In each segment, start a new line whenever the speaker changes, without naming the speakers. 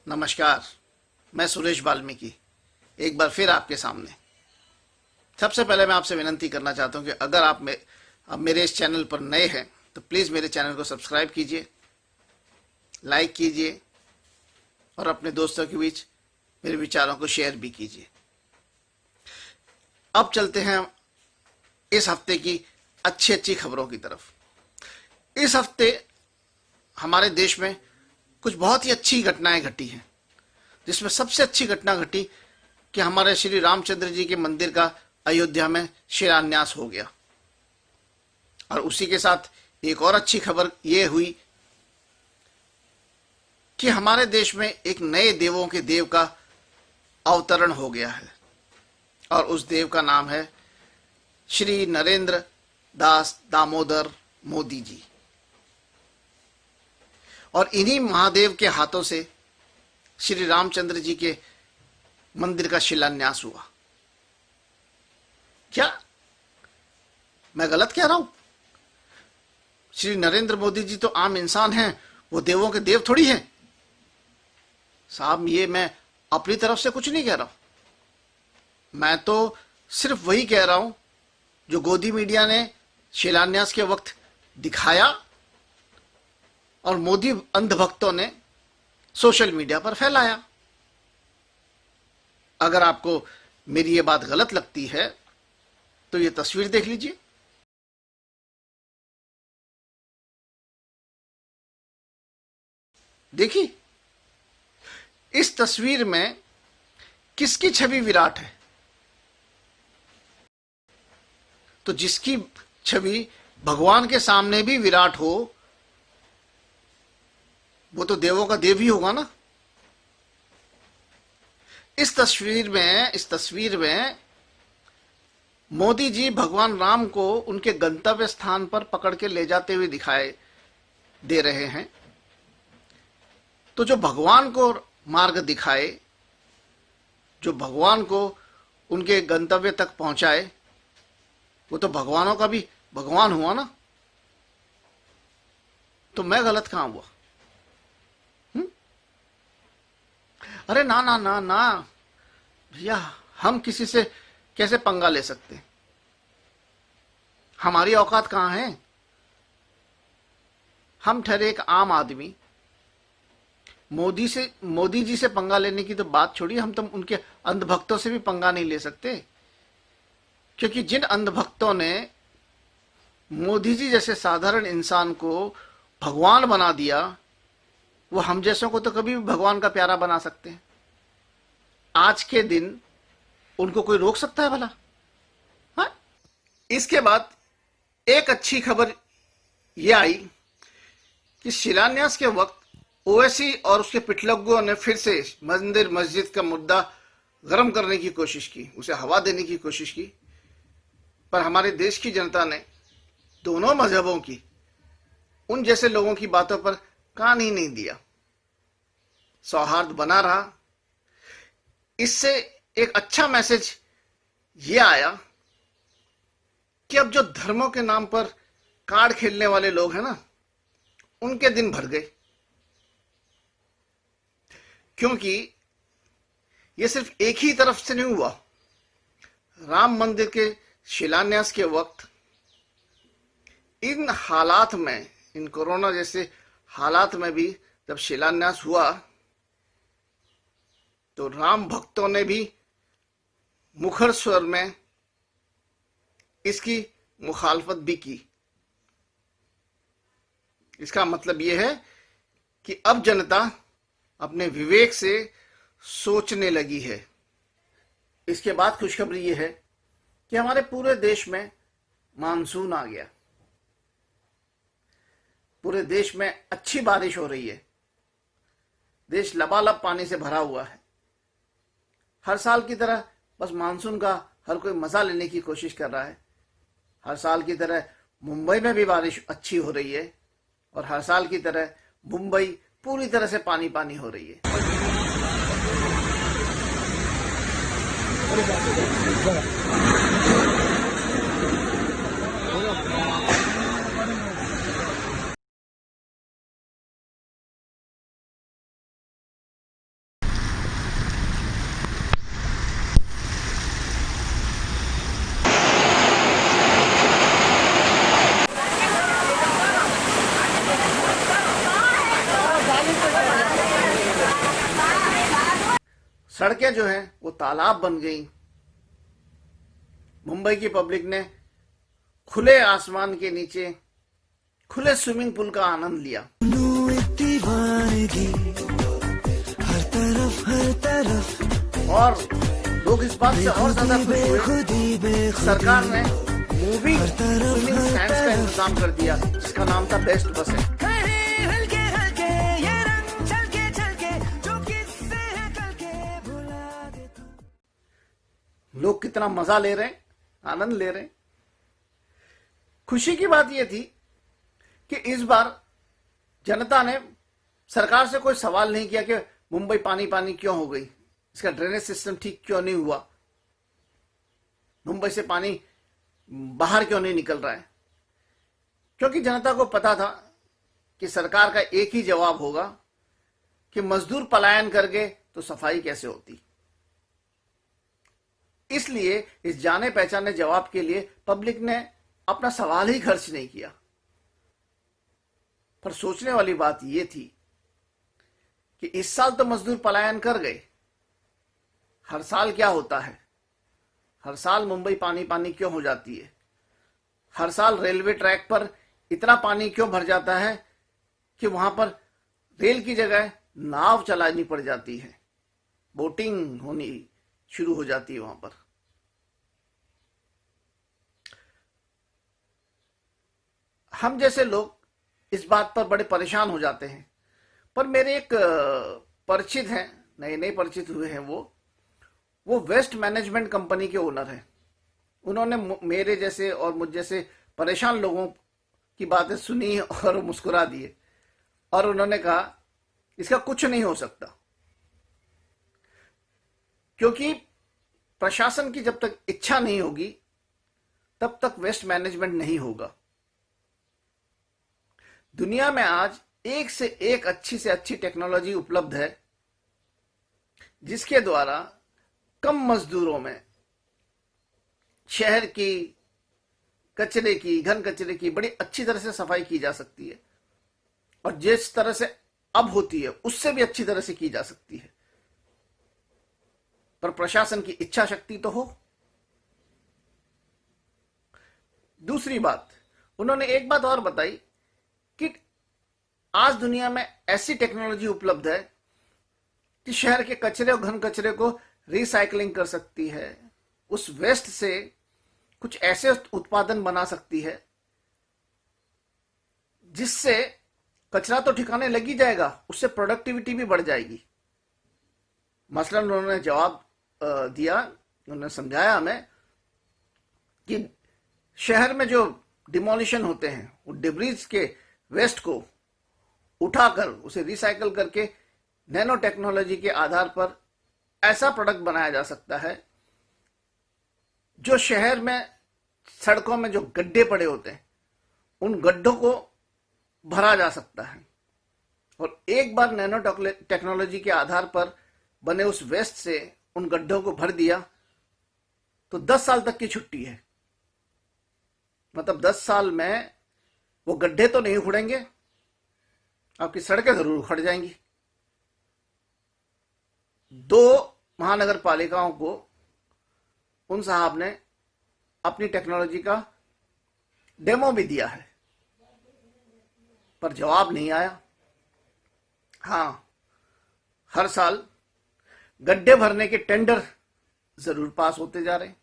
नमस्कार। मैं सुरेश वाल्मीकि एक बार फिर आपके सामने। सबसे पहले मैं आपसे विनती करना चाहता हूं कि अगर आप मेरे इस चैनल पर नए हैं तो प्लीज़ मेरे चैनल को सब्सक्राइब कीजिए, लाइक कीजिए और अपने दोस्तों के बीच मेरे विचारों को शेयर भी कीजिए। अब चलते हैं इस हफ्ते की अच्छी खबरों की तरफ। इस हफ्ते हमारे देश में कुछ बहुत ही अच्छी घटनाएं घटी हैं, जिसमें सबसे अच्छी घटना घटी कि हमारे श्री रामचंद्र जी के मंदिर का अयोध्या में शिलान्यास हो गया। और उसी के साथ एक और अच्छी खबर यह हुई कि हमारे देश में एक नए देवों के देव का अवतरण हो गया है और उस देव का नाम है श्री नरेंद्र दास दामोदर मोदी जी। और इन्हीं महादेव के हाथों से श्री रामचंद्र जी के मंदिर का शिलान्यास हुआ। क्या मैं गलत कह रहा हूं? श्री नरेंद्र मोदी जी तो आम इंसान हैं, वो देवों के देव थोड़ी हैं। साहब, ये मैं अपनी तरफ से कुछ नहीं कह रहा हूं। मैं तो सिर्फ वही कह रहा हूं जो गोदी मीडिया ने शिलान्यास के वक्त दिखाया और मोदी अंधभक्तों ने सोशल मीडिया पर फैलाया। अगर आपको मेरी ये बात गलत लगती है तो ये तस्वीर देख लीजिए। देखिए, इस तस्वीर में किसकी छवि विराट है? तो जिसकी छवि भगवान के सामने भी विराट हो वो तो देवों का देव ही होगा ना। इस तस्वीर में मोदी जी भगवान राम को उनके गंतव्य स्थान पर पकड़ के ले जाते हुए दिखाई दे रहे हैं। तो जो भगवान को मार्ग दिखाए, जो भगवान को उनके गंतव्य तक पहुंचाए, वो तो भगवानों का भी भगवान हुआ ना। तो मैं गलत कहां हुआ? अरे ना ना ना ना भैया, हम किसी से कैसे पंगा ले सकते हैं? हमारी औकात कहां है? हम ठहरे एक आम आदमी। मोदी जी से पंगा लेने की तो बात छोड़िए, हम तो उनके अंधभक्तों से भी पंगा नहीं ले सकते। क्योंकि जिन अंधभक्तों ने मोदी जी जैसे साधारण इंसान को भगवान बना दिया, वो हम जैसों को तो कभी भी भगवान का प्यारा बना सकते हैं। आज के दिन उनको कोई रोक सकता है भला? हाँ? इसके बाद एक अच्छी खबर यह आई कि शिलान्यास के वक्त ओवैसी और उसके पिटलग्गुओं ने फिर से मंदिर मस्जिद का मुद्दा गर्म करने की कोशिश की, उसे हवा देने की कोशिश की। पर हमारे देश की जनता ने दोनों मजहबों की, उन जैसे लोगों की बातों पर कान ही नहीं दिया। सौहार्द बना रहा। इससे एक अच्छा मैसेज यह आया कि अब जो धर्मों के नाम पर कार्ड खेलने वाले लोग हैं ना, उनके दिन भर गए। क्योंकि यह सिर्फ एक ही तरफ से नहीं हुआ। राम मंदिर के शिलान्यास के वक्त इन हालात में, इन कोरोना जैसे हालात में भी जब शिलान्यास हुआ तो राम भक्तों ने भी मुखर स्वर में इसकी मुखालफत भी की। इसका मतलब यह है कि अब जनता अपने विवेक से सोचने लगी है। इसके बाद खुशखबरी यह है कि हमारे पूरे देश में मानसून आ गया। पूरे देश में अच्छी बारिश हो रही है। देश लबालब पानी से भरा हुआ है। हर साल की तरह बस मानसून का हर कोई मजा लेने की कोशिश कर रहा है। हर साल की तरह मुंबई में भी बारिश अच्छी हो रही है और हर साल की तरह मुंबई पूरी तरह से पानी पानी हो रही है। सड़कें जो हैं वो तालाब बन गई। मुंबई की पब्लिक ने खुले आसमान के नीचे खुले स्विमिंग पूल का आनंद लिया। और लोग इस बात से और ज्यादा खुश हुए, सरकार ने मूवी स्विमिंग स्टैंड्स का इंतजाम कर दिया जिसका नाम था बेस्ट बस है। लोग कितना मजा ले रहे हैं, आनंद ले रहे हैं। खुशी की बात यह थी कि इस बार जनता ने सरकार से कोई सवाल नहीं किया कि मुंबई पानी पानी क्यों हो गई, इसका ड्रेनेज सिस्टम ठीक क्यों नहीं हुआ, मुंबई से पानी बाहर क्यों नहीं निकल रहा है। क्योंकि जनता को पता था कि सरकार का एक ही जवाब होगा कि मजदूर पलायन करके तो सफाई कैसे होती। इसलिए इस जाने पहचाने जवाब के लिए पब्लिक ने अपना सवाल ही खर्च नहीं किया। पर सोचने वाली बात यह थी कि इस साल तो मजदूर पलायन कर गए, हर साल क्या होता है, हर साल मुंबई पानी पानी क्यों हो जाती है, हर साल रेलवे ट्रैक पर इतना पानी क्यों भर जाता है कि वहां पर रेल की जगह नाव चलानी पड़ जाती है, बोटिंग होनी शुरू हो जाती है वहां पर। हम जैसे लोग इस बात पर बड़े परेशान हो जाते हैं। पर मेरे एक परिचित हैं, नए नए परिचित हुए हैं, वो वेस्ट मैनेजमेंट कंपनी के ओनर हैं। उन्होंने मेरे जैसे और मुझ जैसे परेशान लोगों की बातें सुनी और मुस्कुरा दिए, और उन्होंने कहा इसका कुछ नहीं हो सकता, क्योंकि प्रशासन की जब तक इच्छा नहीं होगी तब तक वेस्ट मैनेजमेंट नहीं होगा। दुनिया में आज एक से एक अच्छी से अच्छी टेक्नोलॉजी उपलब्ध है जिसके द्वारा कम मजदूरों में शहर की कचरे की, घन कचरे की बड़ी अच्छी तरह से सफाई की जा सकती है, और जिस तरह से अब होती है उससे भी अच्छी तरह से की जा सकती है। पर प्रशासन की इच्छा शक्ति तो हो। दूसरी बात, उन्होंने एक बात और बताई कि आज दुनिया में ऐसी टेक्नोलॉजी उपलब्ध है कि शहर के कचरे और घन कचरे को रिसाइकलिंग कर सकती है, उस वेस्ट से कुछ ऐसे उत्पादन बना सकती है जिससे कचरा तो ठिकाने लग ही जाएगा, उससे प्रोडक्टिविटी भी बढ़ जाएगी। मसलन उन्होंने जवाब दिया, उन्होंने समझाया हमें कि शहर में जो डिमोलिशन होते हैं, वो डिब्रीज के वेस्ट को उठाकर उसे रिसाइकल करके नैनो टेक्नोलॉजी के आधार पर ऐसा प्रोडक्ट बनाया जा सकता है जो शहर में सड़कों में जो गड्ढे पड़े होते हैं उन गड्ढों को भरा जा सकता है। और एक बार नैनो टेक्नोलॉजी के आधार पर बने उस वेस्ट से उन गड्ढों को भर दिया तो 10 साल तक की छुट्टी है। मतलब 10 साल में वो गड्ढे तो नहीं उखड़ेंगे, आपकी सड़कें जरूर उखड़ जाएंगी। 2 महानगर पालिकाओं को उन साहब ने अपनी टेक्नोलॉजी का डेमो भी दिया है, पर जवाब नहीं आया। हां, हर साल गड्ढे भरने के टेंडर जरूर पास होते जा रहे हैं।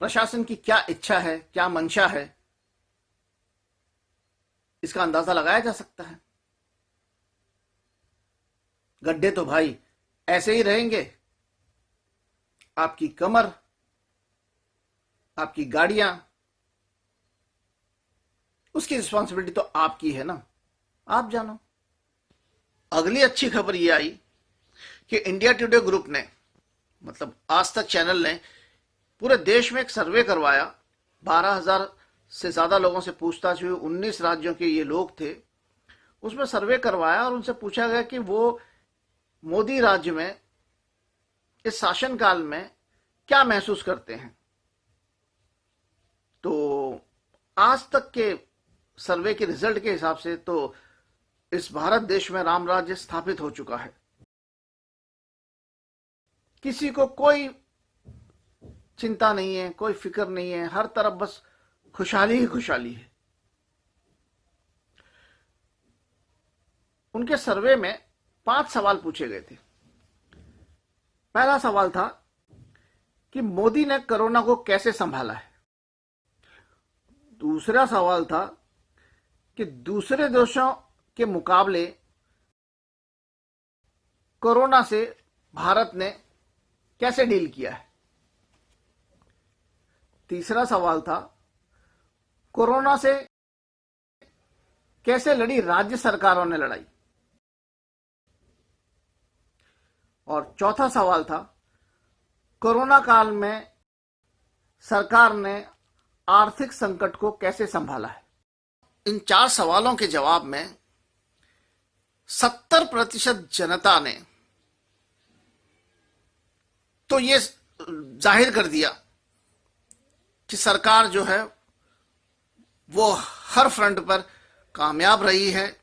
प्रशासन की क्या इच्छा है, क्या मंशा है, इसका अंदाजा लगाया जा सकता है। गड्ढे तो भाई ऐसे ही रहेंगे, आपकी कमर, आपकी गाड़ियां, उसकी रिस्पॉन्सिबिलिटी तो आपकी है ना, आप जानो। अगली अच्छी खबर यह आई कि इंडिया टुडे ग्रुप ने, मतलब आज तक चैनल ने, पूरे देश में एक सर्वे करवाया। 12,000 से ज्यादा लोगों से पूछताछ हुई, 19 राज्यों के ये लोग थे। उसमें सर्वे करवाया और उनसे पूछा गया कि वो मोदी राज्य में इस शासनकाल में क्या महसूस करते हैं। तो आज तक के सर्वे के रिजल्ट के हिसाब से तो इस भारत देश में राम राज्य स्थापित हो चुका है। किसी को कोई चिंता नहीं है, कोई फिक्र नहीं है, हर तरफ बस खुशहाली ही खुशहाली है। उनके सर्वे में 5 सवाल पूछे गए थे। पहला सवाल था कि मोदी ने कोरोना को कैसे संभाला है। दूसरा सवाल था कि दूसरे देशों के मुकाबले कोरोना से भारत ने कैसे डील किया है। तीसरा सवाल था कोरोना से कैसे लड़ी राज्य सरकारों ने लड़ाई। और चौथा सवाल था कोरोना काल में सरकार ने आर्थिक संकट को कैसे संभाला है। इन 4 सवालों के जवाब में 70% जनता ने तो ये जाहिर कर दिया कि सरकार जो है वो हर फ्रंट पर कामयाब रही है,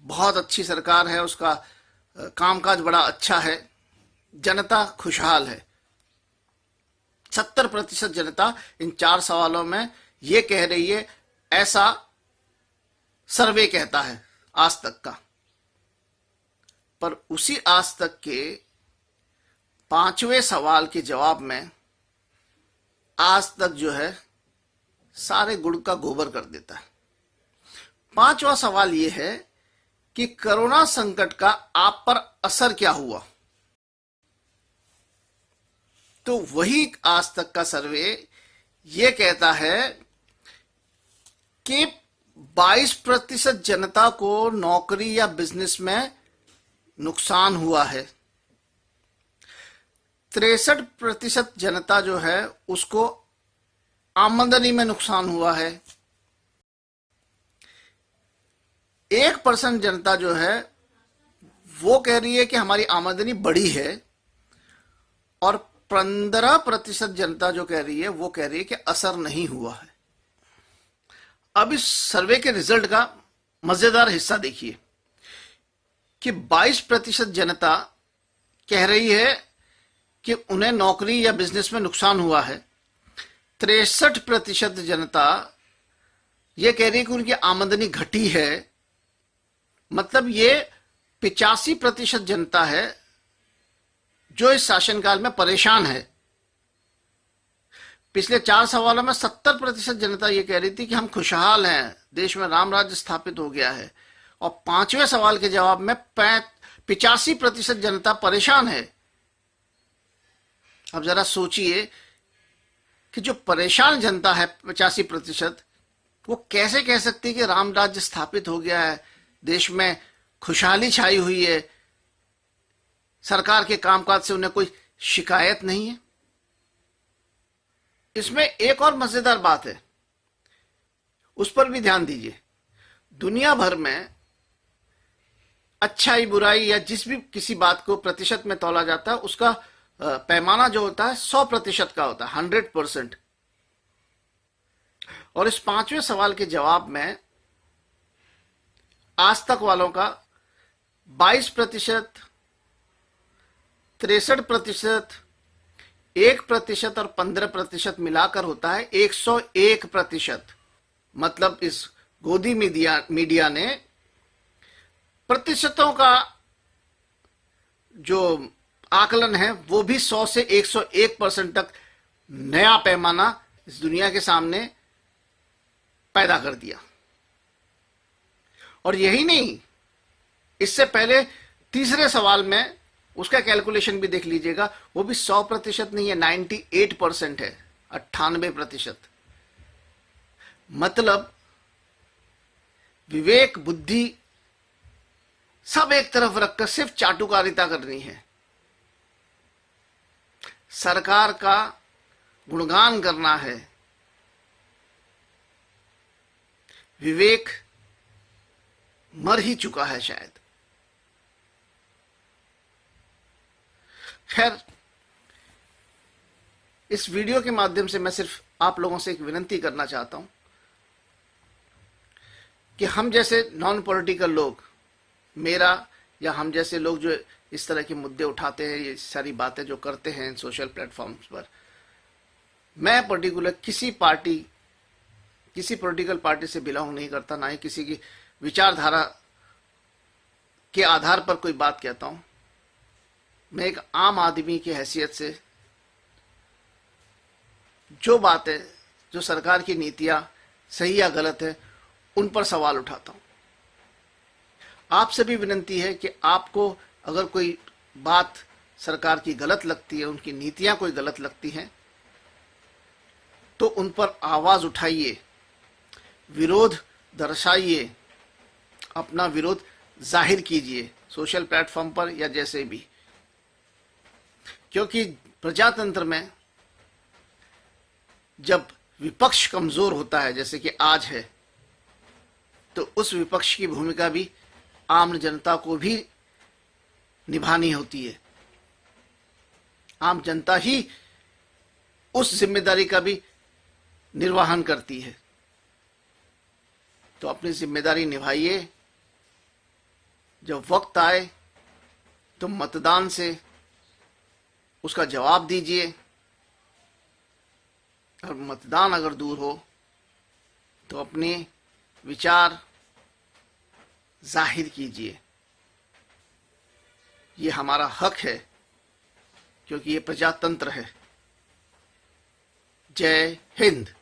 बहुत अच्छी सरकार है, उसका कामकाज बड़ा अच्छा है, जनता खुशहाल है। 70% जनता इन 4 सवालों में ये कह रही है, ऐसा सर्वे कहता है आज तक का। पर उसी आज तक के 5वें सवाल के जवाब में आज तक जो है सारे गुड़ का गोबर कर देता है। 5वां सवाल यह है कि कोरोना संकट का आप पर असर क्या हुआ। तो वही आज तक का सर्वे यह कहता है कि 22% जनता को नौकरी या बिजनेस में नुकसान हुआ है। 63% जनता जो है उसको आमदनी में नुकसान हुआ है। 1% जनता जो है वो कह रही है कि हमारी आमदनी बढ़ी है, और 15% जनता जो कह रही है वो कह रही है कि असर नहीं हुआ है। अब इस सर्वे के रिजल्ट का मजेदार हिस्सा देखिए कि 22% जनता कह रही है कि उन्हें नौकरी या बिजनेस में नुकसान हुआ है। 63% जनता यह कह रही है कि उनकी आमदनी घटी है। मतलब ये 85% जनता है जो इस शासनकाल में परेशान है। पिछले 4 सवालों में 70% जनता यह कह रही थी कि हम खुशहाल हैं, देश में राम राज्य स्थापित हो गया है। और 5वें सवाल के जवाब में 85% जनता परेशान है। अब जरा सोचिए कि जो परेशान जनता है 85%, वो कैसे कह सकती है कि राम राज्य स्थापित हो गया है, देश में खुशहाली छाई हुई है, सरकार के कामकाज से उन्हें कोई शिकायत नहीं है। इसमें एक और मजेदार बात है, उस पर भी ध्यान दीजिए। दुनिया भर में अच्छाई बुराई या जिस भी किसी बात को प्रतिशत में तौला जाता है, उसका पैमाना जो होता है 100% का होता है, 100%। और इस 5वें सवाल के जवाब में आज तक वालों का 22%, 63%, 1% और 15% मिलाकर होता है 101%। मतलब इस गोदी मीडिया ने प्रतिशतों का जो आकलन है वो भी 100 से 101% तक नया पैमाना इस दुनिया के सामने पैदा कर दिया। और यही नहीं, इससे पहले तीसरे सवाल में उसका कैलकुलेशन भी देख लीजिएगा, वो भी 100% नहीं है, 98% है, 98%। मतलब विवेक बुद्धि सब एक तरफ रखकर सिर्फ चाटुकारिता करनी है, सरकार का गुणगान करना है। विवेक मर ही चुका है शायद। खैर, इस वीडियो के माध्यम से मैं सिर्फ आप लोगों से एक विनती करना चाहता हूं कि हम जैसे नॉन पॉलिटिकल लोग, मेरा या हम जैसे लोग जो इस तरह के मुद्दे उठाते हैं, ये सारी बातें जो करते हैं सोशल प्लेटफॉर्म्स पर, मैं पर्टिकुलर किसी पॉलिटिकल पार्टी से बिलोंग नहीं करता, ना ही किसी की विचारधारा के आधार पर कोई बात कहता हूं। मैं एक आम आदमी की हैसियत से जो बातें, जो सरकार की नीतियां सही या गलत है, उन पर सवाल उठाता हूं। आपसे भी विनती है कि आपको अगर कोई बात सरकार की गलत लगती है, उनकी नीतियां कोई गलत लगती हैं, तो उन पर आवाज उठाइए, विरोध दर्शाइए, अपना विरोध जाहिर कीजिए सोशल प्लेटफॉर्म पर या जैसे भी। क्योंकि प्रजातंत्र में जब विपक्ष कमजोर होता है, जैसे कि आज है, तो उस विपक्ष की भूमिका भी आम जनता को भी निभानी होती है। आम जनता ही उस जिम्मेदारी का भी निर्वहन करती है। तो अपनी जिम्मेदारी निभाइए। जब वक्त आए तो मतदान से उसका जवाब दीजिए, और मतदान अगर दूर हो तो अपने विचार जाहिर कीजिए। ये हमारा हक है, क्योंकि ये प्रजातंत्र है। जय हिंद।